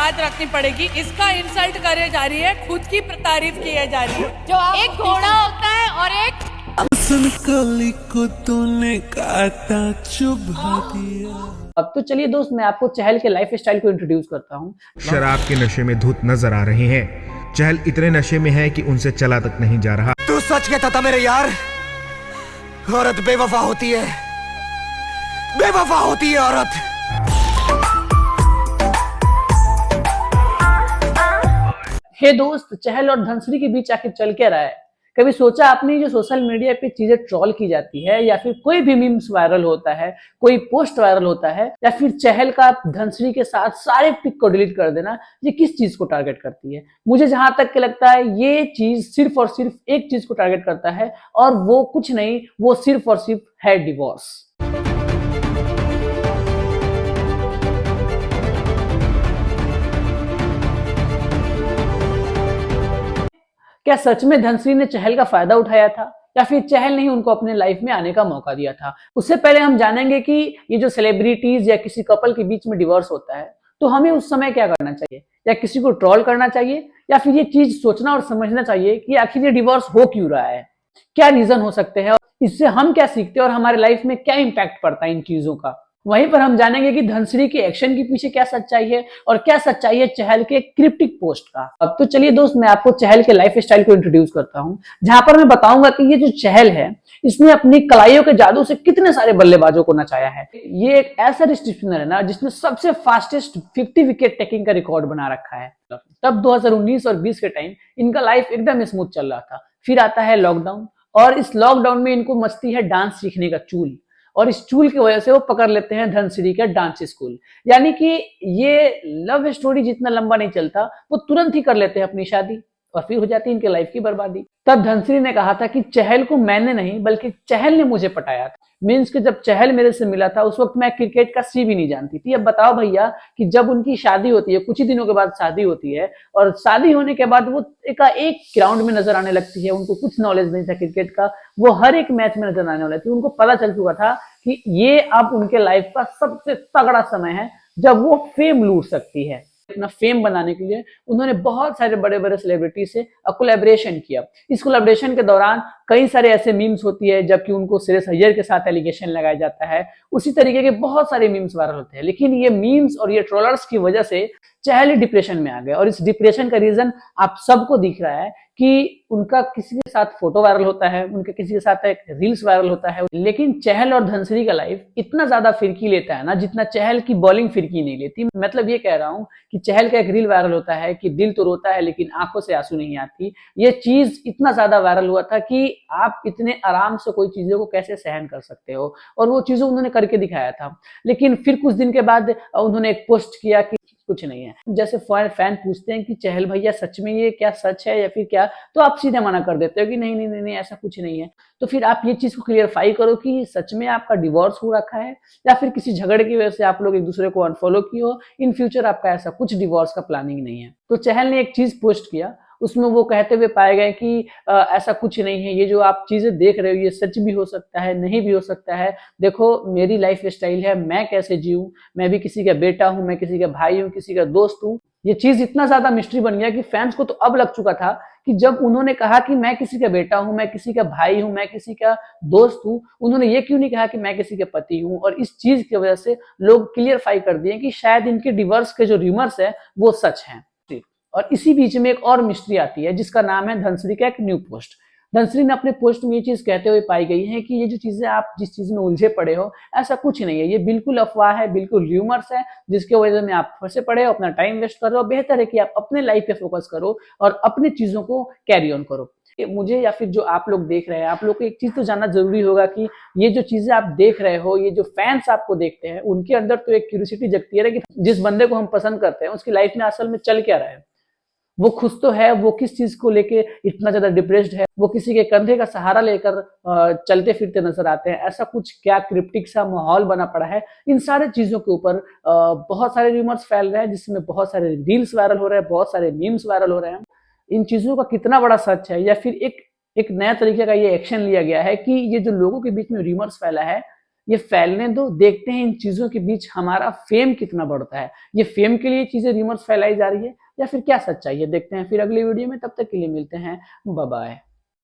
याद रखनी पड़ेगी। इसका इंसल्ट करे जा रही है, खुद की तारीफ की जा रही है। जो एक घोड़ा होता है और एक कली को तूने काटा चुभा दिया। अब तो चलिए दोस्त, मैं आपको चहल के लाइफ स्टाइल को इंट्रोड्यूस करता हूँ। शराब के नशे में धुत नजर आ रहे हैं। चहल इतने नशे में है कि उनसे चला तक नहीं जा रहा। तू सच कहता था मेरे यार, औरत बेवफा होती है, बेवफा होती है औरत। हे दोस्त, चहल और धनश्री के बीच आखिर चल क्या रहा है? कभी सोचा आपने, जो सोशल मीडिया पे चीजें ट्रोल की जाती है या फिर कोई भी मीम्स वायरल होता है, कोई पोस्ट वायरल होता है, या फिर चहल का धनश्री के साथ सारे पिक को डिलीट कर देना, ये किस चीज को टारगेट करती है? मुझे जहां तक के लगता है ये चीज सिर्फ और सिर्फ एक चीज को टारगेट करता है, और वो कुछ नहीं, वो सिर्फ और सिर्फ है डिवोर्स। क्या सच में धनश्री ने चहल का फायदा उठाया था, या फिर चहल ने ही उनको अपने लाइफ में आने का मौका दिया था? उससे पहले हम जानेंगे कि ये जो सेलिब्रिटीज या किसी कपल के बीच में डिवोर्स होता है, तो हमें उस समय क्या करना चाहिए? या किसी को ट्रोल करना चाहिए, या फिर ये चीज सोचना और समझना चाहिए कि आखिर ये डिवोर्स हो क्यों रहा है, क्या रीजन हो सकते हैं, इससे हम क्या सीखते हैं और हमारे लाइफ में क्या इंपैक्ट पड़ता है इन चीजों का। वहीं पर हम जानेंगे कि धनश्री के एक्शन के पीछे क्या सच्चाई है, और क्या सच्चाई है चहल के क्रिप्टिक पोस्ट का। अब तो चलिए दोस्त, मैं आपको चहल के लाइफ स्टाइल को इंट्रोड्यूस करता हूं, जहां पर मैं बताऊंगा कि ये जो चहल है, इसने अपनी कलाइयों के जादू से कितने सारे बल्लेबाजों को नचाया है। ये एक ऐसा रिस्ट स्पिनर है ना, जिसने सबसे फास्टेस्ट 50 विकेट टेकिंग का रिकॉर्ड बना रखा है। तब 2019 और 20 के टाइम इनका लाइफ एकदम स्मूथ चल रहा था। फिर आता है लॉकडाउन, और इस लॉकडाउन में इनको मचती है डांस सीखने का चूल, और इस चूल की वजह से वो पकड़ लेते हैं धनश्री का डांस स्कूल। यानी कि ये लव स्टोरी जितना लंबा नहीं चलता, वो तुरंत ही कर लेते हैं अपनी शादी, और फिर हो जाती है इनके लाइफ की बर्बादी। तब धनश्री ने कहा था कि चहल को मैंने नहीं, बल्कि चहल ने मुझे पटाया था। मीन्स कि जब चहल मेरे से मिला था, उस वक्त मैं क्रिकेट का सी भी नहीं जानती थी। अब बताओ भैया कि जब उनकी शादी होती है, कुछ ही दिनों के बाद शादी होती है, और शादी होने के बाद वो एक ग्राउंड में नजर आने लगती है। उनको कुछ नॉलेज नहीं था क्रिकेट का, वो हर एक मैच में नजर आने वाली थी। उनको पता चल चुका था कि ये अब उनके लाइफ का सबसे तगड़ा समय है, जब वो फेम लूट सकती है। अपना फेम बनाने के लिए उन्होंने बहुत सारे बड़े बड़े सेलिब्रिटी से कोलैबोरेशन किया। इस कोलैबोरेशन के दौरान कई सारे ऐसे मीम्स होती है, जबकि उनको श्रेयस अय्यर के साथ एलिगेशन लगाया जाता है। उसी तरीके के बहुत सारे मीम्स वायरल होते हैं, लेकिन ये मीम्स और ये ट्रोलर्स की वजह से चहल डिप्रेशन में आ गए। और इस डिप्रेशन का रीजन आप सबको दिख रहा है कि उनका किसी के साथ फोटो वायरल होता है, उनके किसी के साथ एक रील्स वायरल होता है। लेकिन चहल और धनश्री का लाइफ इतना ज्यादा फिरकी लेता है ना, जितना चहल की बॉलिंग फिरकी नहीं लेती। मतलब ये कह रहा हूं कि चहल का एक रील वायरल होता है कि दिल तो रोता है लेकिन आंखों से आंसू नहीं आती। ये चीज इतना ज्यादा वायरल हुआ था कि आप इतने आराम से कोई चीजों को कैसे सहन कर सकते हो, और वो चीजें उन्होंने करके दिखाया था। लेकिन फिर कुछ दिन के बाद उन्होंने एक पोस्ट किया कि कुछ नहीं है। जैसे फैन पूछते हैं कि चहल भैया सच में ये क्या सच है या फिर क्या, तो आप सीधे मना कर देते हो कि नहीं नहीं नहीं नहीं, ऐसा कुछ नहीं है। तो फिर आप ये चीज को क्लियरफाई करो कि सच में आपका डिवोर्स हो रखा है, या फिर किसी झगड़े की वजह से आप लोग एक दूसरे को अनफॉलो किए हो। इन फ्यूचर आपका ऐसा कुछ डिवोर्स का प्लानिंग नहीं है। तो चहल ने एक चीज पोस्ट किया, उसमें वो कहते हुए पाए गए कि ऐसा कुछ नहीं है, ये जो आप चीजें देख रहे हो ये सच भी हो सकता है, नहीं भी हो सकता है। देखो मेरी लाइफ स्टाइल है, मैं कैसे जीऊं, मैं भी किसी का बेटा हूं, मैं किसी का भाई हूं, किसी का दोस्त हूं। ये चीज इतना ज्यादा मिस्ट्री बन गया कि फैंस को तो अब लग चुका था कि जब उन्होंने कहा कि मैं किसी का बेटा हूं, मैं किसी का भाई हूं, मैं किसी का दोस्त हूं, उन्होंने ये क्यों नहीं कहा कि मैं किसी का पति हूं। और इस चीज की वजह से लोग क्लियरफाई कर दिए कि शायद इनके डिवोर्स के जो रूमर्स है वो सच हैं। और इसी बीच में एक और मिस्ट्री आती है, जिसका नाम है धनश्री का एक न्यू पोस्ट। धनश्री ने अपने पोस्ट में ये चीज कहते हुए पाई गई है कि ये जो चीजें आप जिस चीज में उलझे पड़े हो, ऐसा कुछ नहीं है, ये बिल्कुल अफवाह है, बिल्कुल र्यूमर्स है, जिसकी वजह में आप फंसे पड़े हो, अपना टाइम वेस्ट कर रहे हो। बेहतर है कि आप अपने लाइफ पे फोकस करो और अपनी चीजों को कैरी ऑन करो। मुझे या फिर जो आप लोग देख रहे हैं, आप लोग को एक चीज तो जानना जरूरी होगा कि ये जो चीजें आप देख रहे हो, ये जो फैंस आपको देखते हैं, उनके अंदर तो एक क्यूरियोसिटी जगती है कि जिस बंदे को हम पसंद करते हैं उसकी लाइफ में असल में चल क्या रहा है, वो खुश तो है, वो किस चीज को लेके इतना ज्यादा डिप्रेस्ड है, वो किसी के कंधे का सहारा लेकर चलते फिरते नजर आते हैं, ऐसा कुछ क्या क्रिप्टिक सा माहौल बना पड़ा है। इन सारे चीजों के ऊपर बहुत सारे रूमर्स फैल रहे हैं, जिसमें बहुत सारे रील्स वायरल हो रहे हैं, बहुत सारे मीम्स वायरल हो रहे हैं। इन चीजों का कितना बड़ा सच है, या फिर एक नया तरीके का ये एक्शन लिया गया है कि ये जो लोगों के बीच में रूमर्स फैला है, ये फैलने दो, देखते हैं इन चीजों के बीच हमारा फेम कितना बढ़ता है। ये फेम के लिए चीजें रिमर्स फैलाई जा रही है या फिर क्या सच्चाई है, देखते हैं फिर अगली वीडियो में। तब तक के लिए मिलते हैं, बाय बाय।